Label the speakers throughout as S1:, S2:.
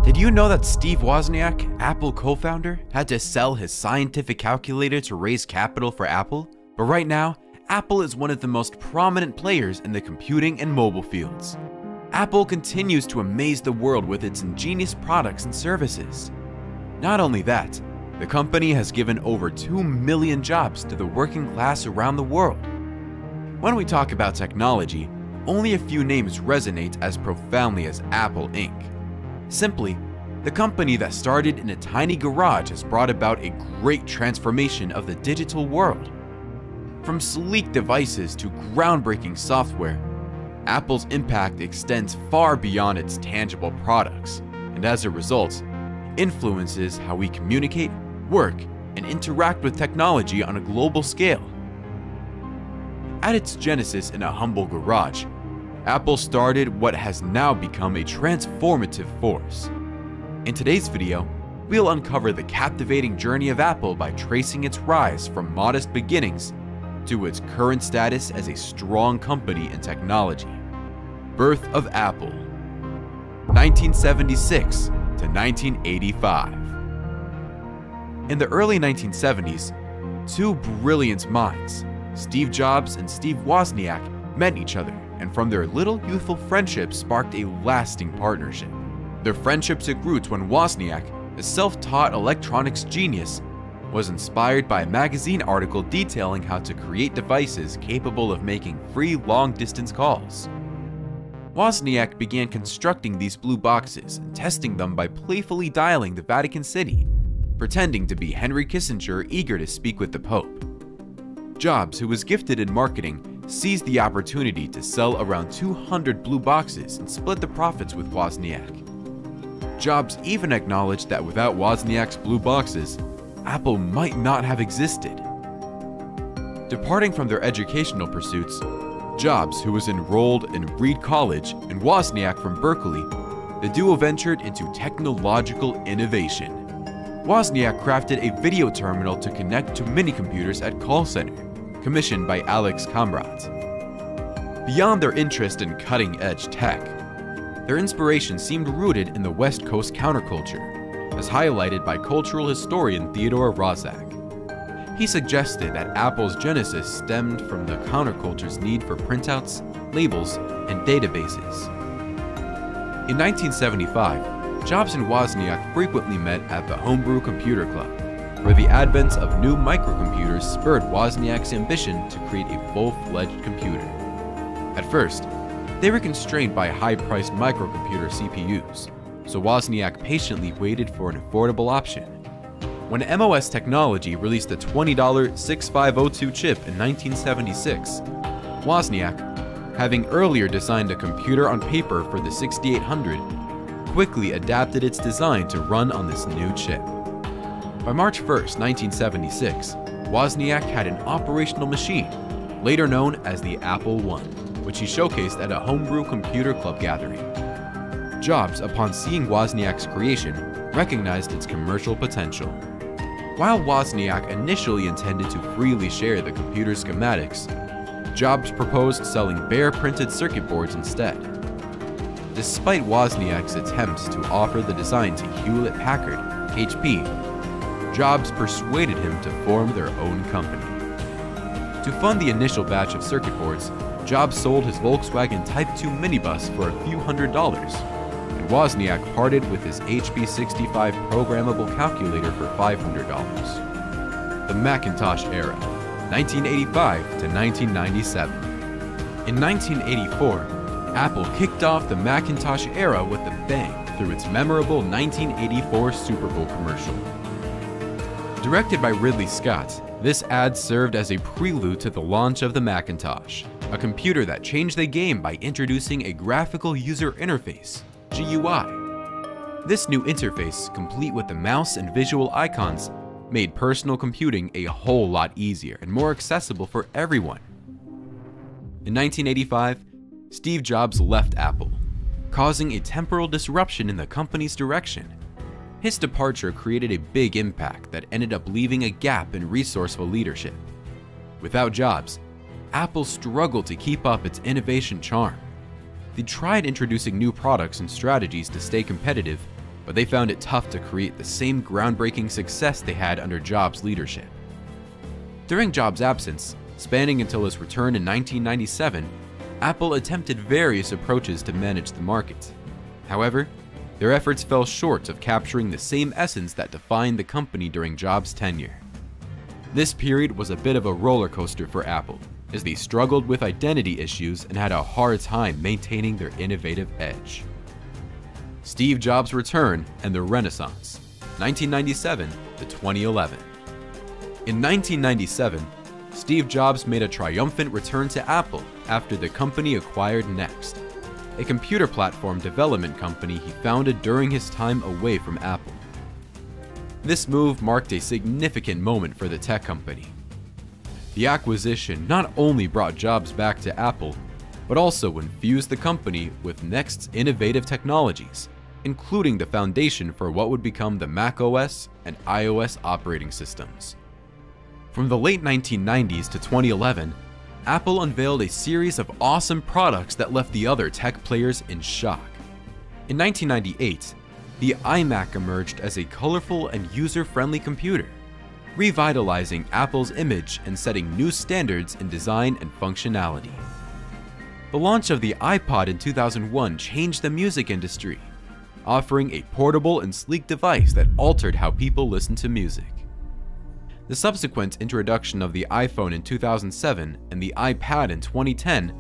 S1: Did you know that Steve Wozniak, Apple co-founder, had to sell his scientific calculator to raise capital for Apple? But right now, Apple is one of the most prominent players in the computing and mobile fields. Apple continues to amaze the world with its ingenious products and services. Not only that, the company has given over 2 million jobs to the working class around the world. When we talk about technology, only a few names resonate as profoundly as Apple Inc. Simply, the company that started in a tiny garage has brought about a great transformation of the digital world. From sleek devices to groundbreaking software, Apple's impact extends far beyond its tangible products, and as a result, influences how we communicate, work, and interact with technology on a global scale. At its genesis in a humble garage, Apple started what has now become a transformative force. In today's video, we'll uncover the captivating journey of Apple by tracing its rise from modest beginnings to its current status as a strong company in technology. Birth of Apple, 1976 to 1985. In the early 1970s, two brilliant minds, Steve Jobs and Steve Wozniak, met each other, and from their little youthful friendship sparked a lasting partnership. Their friendship took roots when Wozniak, a self-taught electronics genius, was inspired by a magazine article detailing how to create devices capable of making free long-distance calls. Wozniak began constructing these blue boxes and testing them by playfully dialing the Vatican City, pretending to be Henry Kissinger eager to speak with the Pope. Jobs, who was gifted in marketing, seized the opportunity to sell around 200 blue boxes and split the profits with Wozniak. Jobs even acknowledged that without Wozniak's blue boxes, Apple might not have existed. Departing from their educational pursuits, Jobs, who was enrolled in Reed College, and Wozniak from Berkeley, the duo ventured into technological innovation. Wozniak crafted a video terminal to connect to mini-computers at call center, commissioned by Alex Kamrat. Beyond their interest in cutting-edge tech, their inspiration seemed rooted in the West Coast counterculture, as highlighted by cultural historian Theodore Roszak. He suggested that Apple's genesis stemmed from the counterculture's need for printouts, labels, and databases. In 1975, Jobs and Wozniak frequently met at the Homebrew Computer Club, where the advent of new microcomputers spurred Wozniak's ambition to create a full-fledged computer. At first, they were constrained by high-priced microcomputer CPUs, so Wozniak patiently waited for an affordable option. When MOS Technology released the $20 6502 chip in 1976, Wozniak, having earlier designed a computer on paper for the 6800, quickly adapted its design to run on this new chip. By March 1, 1976, Wozniak had an operational machine, later known as the Apple I, which he showcased at a Homebrew Computer Club gathering. Jobs, upon seeing Wozniak's creation, recognized its commercial potential. While Wozniak initially intended to freely share the computer's schematics, Jobs proposed selling bare printed circuit boards instead. Despite Wozniak's attempts to offer the design to Hewlett-Packard, HP, Jobs persuaded him to form their own company. To fund the initial batch of circuit boards, Jobs sold his Volkswagen Type 2 minibus for a few $100s, and Wozniak parted with his HP 65 programmable calculator for $500. The Macintosh era, 1985 to 1997. In 1984, Apple kicked off the Macintosh era with a bang through its memorable 1984 Super Bowl commercial. Directed by Ridley Scott, this ad served as a prelude to the launch of the Macintosh, a computer that changed the game by introducing a graphical user interface, GUI. This new interface, complete with the mouse and visual icons, made personal computing a whole lot easier and more accessible for everyone. In 1985, Steve Jobs left Apple, causing a temporal disruption in the company's direction. His departure created a big impact that ended up leaving a gap in resourceful leadership. Without Jobs, Apple struggled to keep up its innovation charm. They tried introducing new products and strategies to stay competitive, but they found it tough to create the same groundbreaking success they had under Jobs' leadership. During Jobs' absence, spanning until his return in 1997, Apple attempted various approaches to manage the market. However, their efforts fell short of capturing the same essence that defined the company during Jobs' tenure. This period was a bit of a roller coaster for Apple, as they struggled with identity issues and had a hard time maintaining their innovative edge. Steve Jobs' return and the Renaissance, 1997 to 2011. In 1997, Steve Jobs made a triumphant return to Apple after the company acquired Next, a computer platform development company he founded during his time away from Apple. This move marked a significant moment for the tech company. The acquisition not only brought Jobs back to Apple, but also infused the company with Next's innovative technologies, including the foundation for what would become the macOS and iOS operating systems. From the late 1990s to 2011, Apple unveiled a series of awesome products that left the other tech players in shock. In 1998, the iMac emerged as a colorful and user-friendly computer, revitalizing Apple's image and setting new standards in design and functionality. The launch of the iPod in 2001 changed the music industry, offering a portable and sleek device that altered how people listen to music. The subsequent introduction of the iPhone in 2007 and the iPad in 2010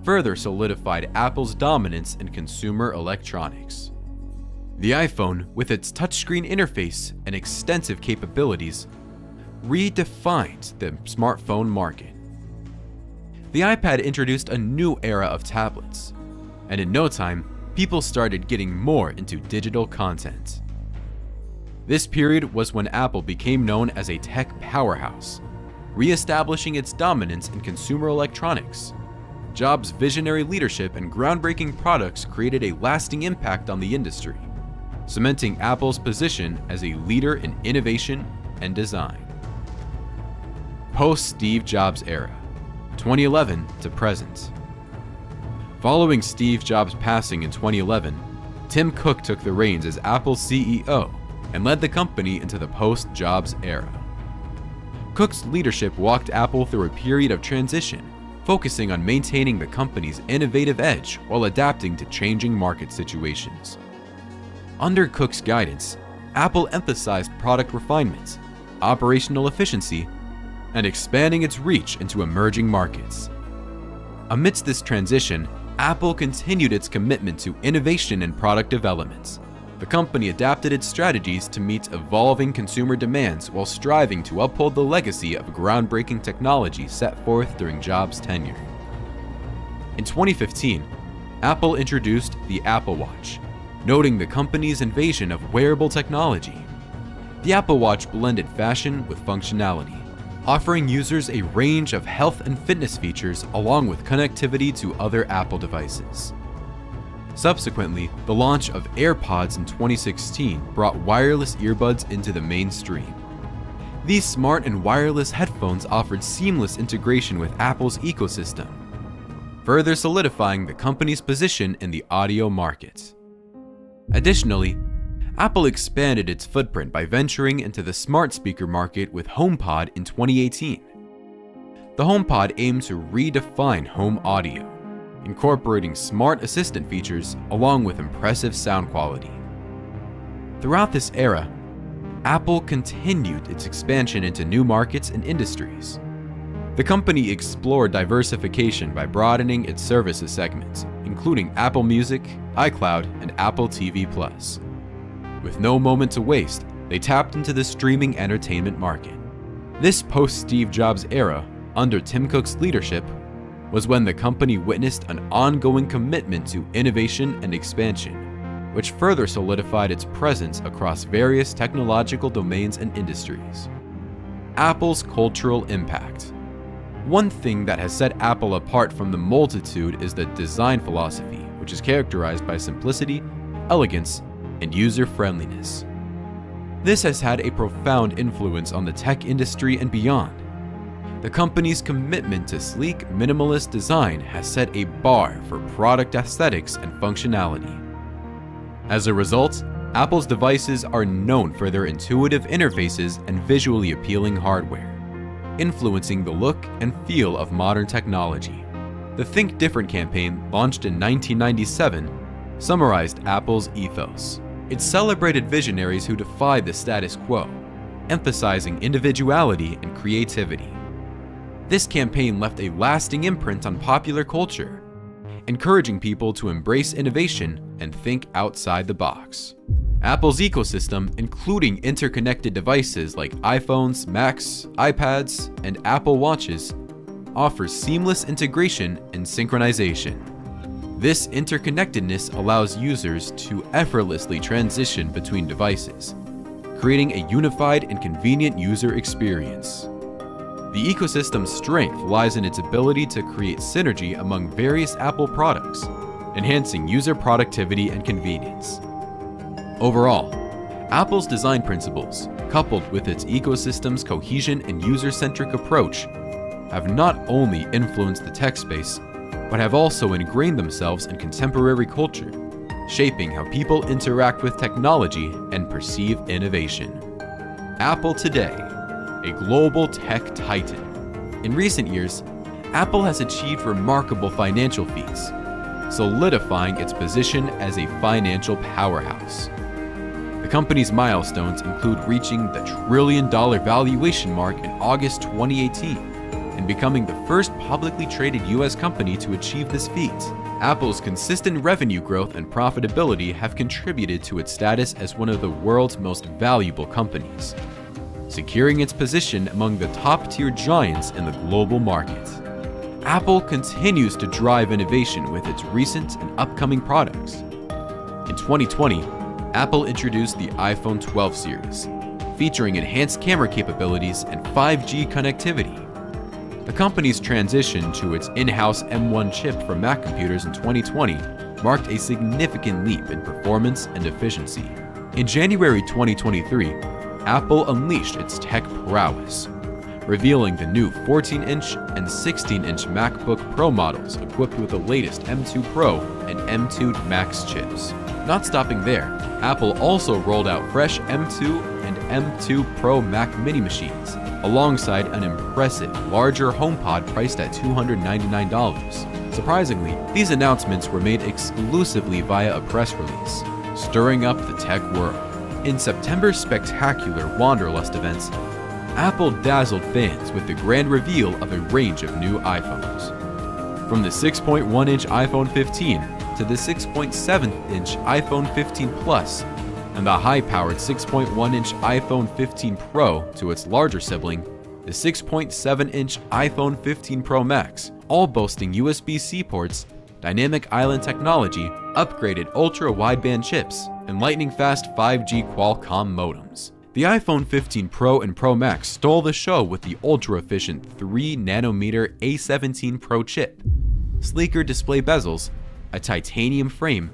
S1: further solidified Apple's dominance in consumer electronics. The iPhone, with its touchscreen interface and extensive capabilities, redefined the smartphone market. The iPad introduced a new era of tablets, and in no time, people started getting more into digital content. This period was when Apple became known as a tech powerhouse, re-establishing its dominance in consumer electronics. Jobs' visionary leadership and groundbreaking products created a lasting impact on the industry, cementing Apple's position as a leader in innovation and design. Post-Steve Jobs era, 2011 to present. Following Steve Jobs' passing in 2011, Tim Cook took the reins as Apple's CEO and led the company into the post-Jobs era. Cook's leadership walked Apple through a period of transition, focusing on maintaining the company's innovative edge while adapting to changing market situations. Under Cook's guidance, Apple emphasized product refinement, operational efficiency, and expanding its reach into emerging markets. Amidst this transition, Apple continued its commitment to innovation and product development. The company adapted its strategies to meet evolving consumer demands while striving to uphold the legacy of groundbreaking technology set forth during Jobs' tenure. In 2015, Apple introduced the Apple Watch, noting the company's invasion of wearable technology. The Apple Watch blended fashion with functionality, offering users a range of health and fitness features along with connectivity to other Apple devices. Subsequently, the launch of AirPods in 2016 brought wireless earbuds into the mainstream. These smart and wireless headphones offered seamless integration with Apple's ecosystem, further solidifying the company's position in the audio market. Additionally, Apple expanded its footprint by venturing into the smart speaker market with HomePod in 2018. The HomePod aimed to redefine home audio, incorporating smart assistant features along with impressive sound quality. Throughout this era, Apple continued its expansion into new markets and industries. The company explored diversification by broadening its services segments, including Apple Music, iCloud, and Apple TV+. With no moment to waste, they tapped into the streaming entertainment market. This post-Steve Jobs era, under Tim Cook's leadership, was when the company witnessed an ongoing commitment to innovation and expansion, which further solidified its presence across various technological domains and industries. Apple's cultural impact. One thing that has set Apple apart from the multitude is the design philosophy, which is characterized by simplicity, elegance, and user-friendliness. This has had a profound influence on the tech industry and beyond. The company's commitment to sleek, minimalist design has set a bar for product aesthetics and functionality. As a result, Apple's devices are known for their intuitive interfaces and visually appealing hardware, influencing the look and feel of modern technology. The Think Different campaign, launched in 1997, summarized Apple's ethos. It celebrated visionaries who defied the status quo, emphasizing individuality and creativity. This campaign left a lasting imprint on popular culture, encouraging people to embrace innovation and think outside the box. Apple's ecosystem, including interconnected devices like iPhones, Macs, iPads, and Apple Watches, offers seamless integration and synchronization. This interconnectedness allows users to effortlessly transition between devices, creating a unified and convenient user experience. The ecosystem's strength lies in its ability to create synergy among various Apple products, enhancing user productivity and convenience. Overall, Apple's design principles, coupled with its ecosystem's cohesion and user-centric approach, have not only influenced the tech space, but have also ingrained themselves in contemporary culture, shaping how people interact with technology and perceive innovation. Apple today, a global tech titan. In recent years, Apple has achieved remarkable financial feats, solidifying its position as a financial powerhouse. The company's milestones include reaching the $1 trillion valuation mark in August 2018 and becoming the first publicly traded U.S. company to achieve this feat. Apple's consistent revenue growth and profitability have contributed to its status as one of the world's most valuable companies, securing its position among the top-tier giants in the global market. Apple continues to drive innovation with its recent and upcoming products. In 2020, Apple introduced the iPhone 12 series, featuring enhanced camera capabilities and 5G connectivity. The company's transition to its in-house M1 chip for Mac computers in 2020 marked a significant leap in performance and efficiency. In January 2023, Apple unleashed its tech prowess, revealing the new 14-inch and 16-inch MacBook Pro models equipped with the latest M2 Pro and M2 Max chips. Not stopping there, Apple also rolled out fresh M2 and M2 Pro Mac mini machines, alongside an impressive larger HomePod priced at $299. Surprisingly, these announcements were made exclusively via a press release, stirring up the tech world. In September's spectacular Wanderlust events, Apple dazzled fans with the grand reveal of a range of new iPhones. From the 6.1-inch iPhone 15 to the 6.7-inch iPhone 15 Plus, and the high-powered 6.1-inch iPhone 15 Pro to its larger sibling, the 6.7-inch iPhone 15 Pro Max, all boasting USB-C ports, dynamic island technology, upgraded ultra-wideband chips, and lightning-fast 5G Qualcomm modems. The iPhone 15 Pro and Pro Max stole the show with the ultra-efficient 3nm A17 Pro chip, sleeker display bezels, a titanium frame,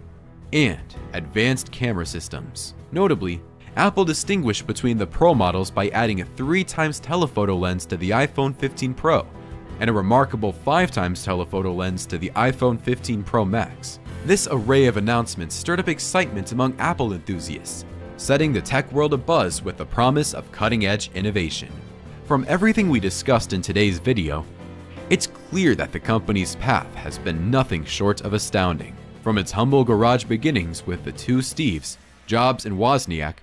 S1: and advanced camera systems. Notably, Apple distinguished between the Pro models by adding a 3x telephoto lens to the iPhone 15 Pro and a remarkable 5x telephoto lens to the iPhone 15 Pro Max. This array of announcements stirred up excitement among Apple enthusiasts, setting the tech world abuzz with the promise of cutting-edge innovation. From everything we discussed in today's video, it's clear that the company's path has been nothing short of astounding. From its humble garage beginnings with the two Steves, Jobs and Wozniak,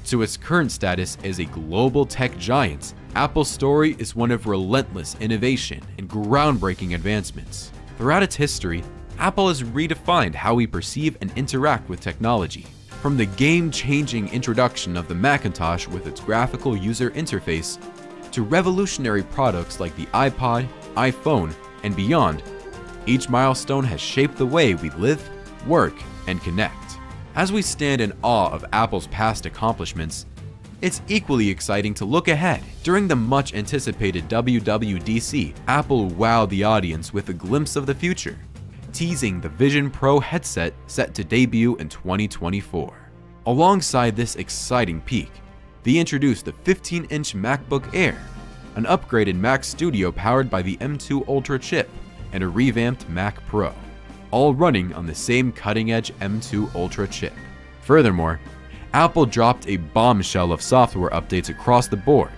S1: to its current status as a global tech giant, Apple's story is one of relentless innovation and groundbreaking advancements. Throughout its history, Apple has redefined how we perceive and interact with technology. From the game-changing introduction of the Macintosh with its graphical user interface, to revolutionary products like the iPod, iPhone, and beyond, each milestone has shaped the way we live, work, and connect. As we stand in awe of Apple's past accomplishments, it's equally exciting to look ahead. During the much-anticipated WWDC, Apple wowed the audience with a glimpse of the future, teasing the Vision Pro headset set to debut in 2024. Alongside this exciting peak, they introduced the 15-inch MacBook Air, an upgraded Mac Studio powered by the M2 Ultra chip, and a revamped Mac Pro, all running on the same cutting-edge M2 Ultra chip. Furthermore, Apple dropped a bombshell of software updates across the board,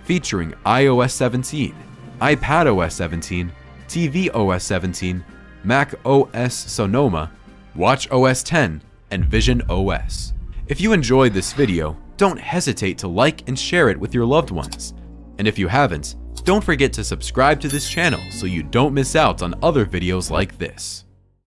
S1: featuring iOS 17, iPadOS 17, tvOS 17, macOS Sonoma, watchOS 10, and visionOS. If you enjoyed this video, don't hesitate to like and share it with your loved ones. And if you haven't, don't forget to subscribe to this channel so you don't miss out on other videos like this.